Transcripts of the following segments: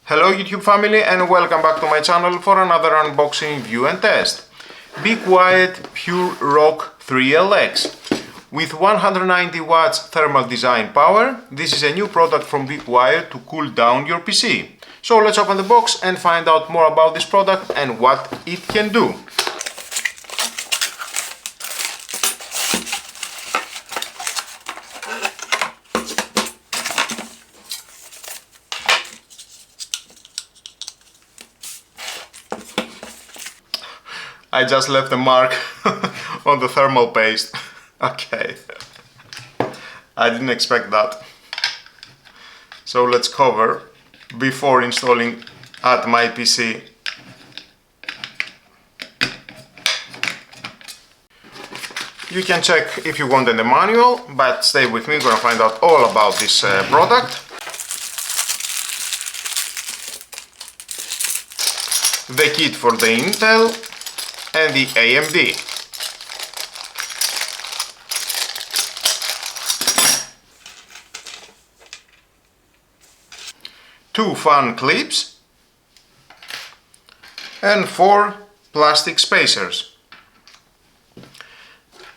Hello YouTube family and welcome back to my channel for another unboxing, review and test. Be Quiet Pure Rock 3LX. With 190 watts thermal design power, this is a new product from Be Quiet to cool down your PC. So let's open the box and find out more about this product and what it can do. I just left a mark on the thermal paste. Okay, I didn't expect that. So let's cover before installing at my PC. You can check if you want in the manual, but stay with me, we're gonna find out all about this product. The kit for the Intel and the AMD. Two fan clips and 4 plastic spacers.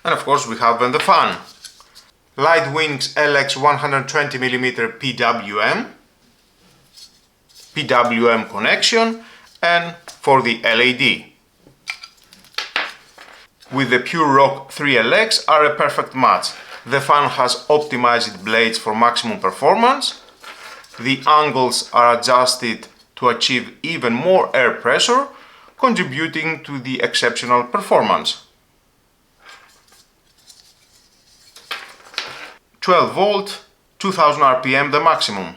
And of course we have then the fan. Lightwings LX 120mm PWM connection, and for the LED. With the Pure Rock 3LX are a perfect match. The fan has optimized blades for maximum performance. The angles are adjusted to achieve even more air pressure, contributing to the exceptional performance. 12 volt, 2000 RPM the maximum.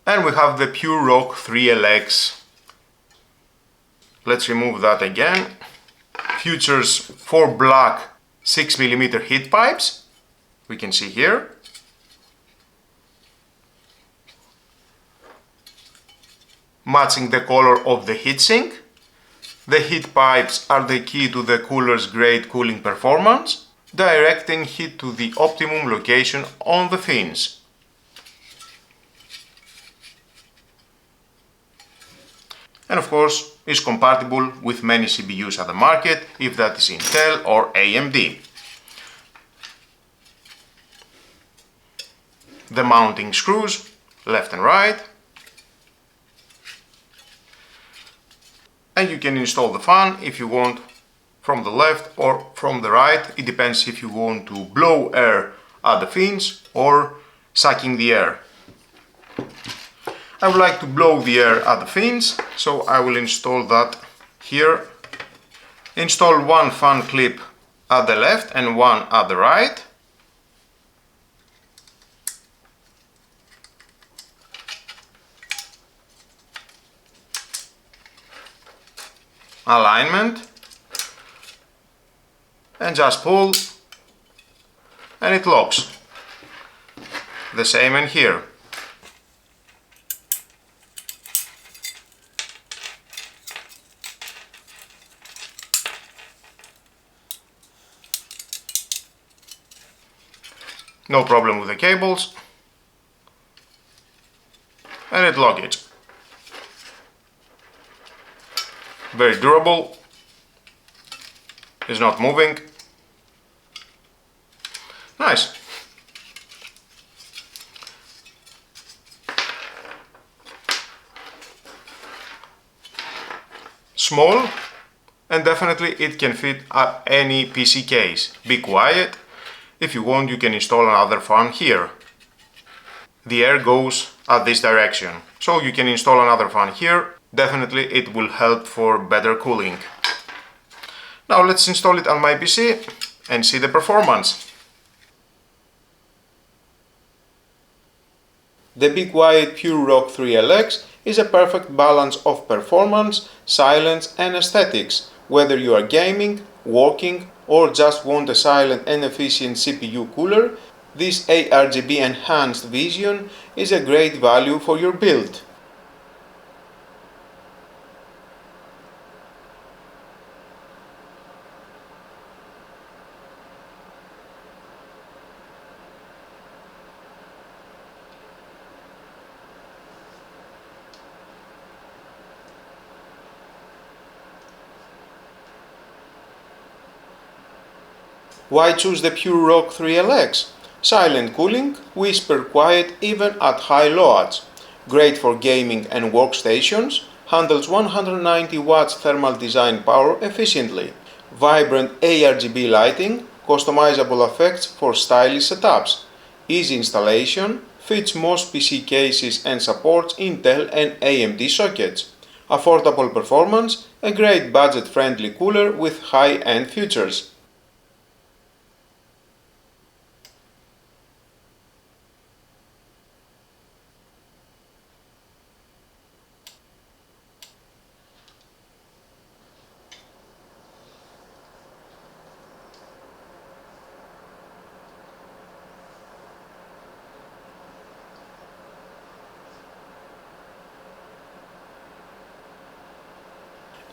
And we have the Pure Rock 3LX. Let's remove that again. Features 4 black 6mm heat pipes. We can see here. Matching the color of the heatsink. The heat pipes are the key to the cooler's great cooling performance, directing heat to the optimum location on the fins. And of course is compatible with many CPUs at the market, if that is Intel or AMD. The mounting screws, left and right. And you can install the fan if you want from the left or from the right. It depends if you want to blow air at the fins or sucking the air. I would like to blow the air at the fins, so I will install that here. Install one fan clip at the left and one at the right. Alignment, and just pull and it locks. The same in here. No problem with the cables, and it locks it. Very durable, is not moving. Nice. Small, and definitely it can fit at any PC case. Be Quiet. If you want, you can install another fan here. The air goes at this direction, so you can install another fan here. Definitely it will help for better cooling. Now let's install it on my PC and see the performance. The Be Quiet Pure Rock 3LX is a perfect balance of performance, silence and aesthetics. Whether you are gaming, working or just want a silent and efficient CPU cooler, this ARGB enhanced vision is a great value for your build. Why choose the Pure Rock 3LX? Silent cooling, whisper quiet even at high loads. Great for gaming and workstations, handles 190 watts thermal design power efficiently. Vibrant ARGB lighting, customizable effects for stylish setups. Easy installation, fits most PC cases and supports Intel and AMD sockets. Affordable performance, a great budget-friendly cooler with high-end features.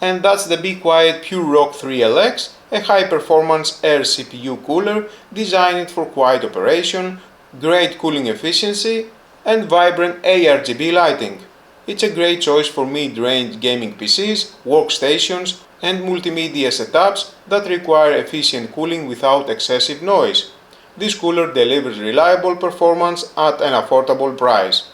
And that's the Be Quiet Pure Rock 3LX, a high-performance air CPU cooler designed for quiet operation, great cooling efficiency, and vibrant ARGB lighting. It's a great choice for mid-range gaming PCs, workstations, and multimedia setups that require efficient cooling without excessive noise. This cooler delivers reliable performance at an affordable price.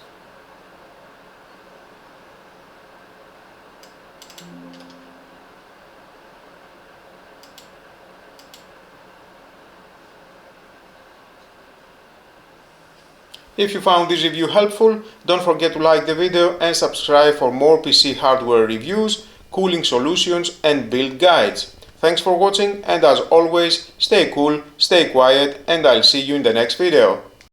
If you found this review helpful, don't forget to like the video and subscribe for more PC hardware reviews, cooling solutions and build guides. Thanks for watching, and as always, stay cool, stay quiet, and I'll see you in the next video.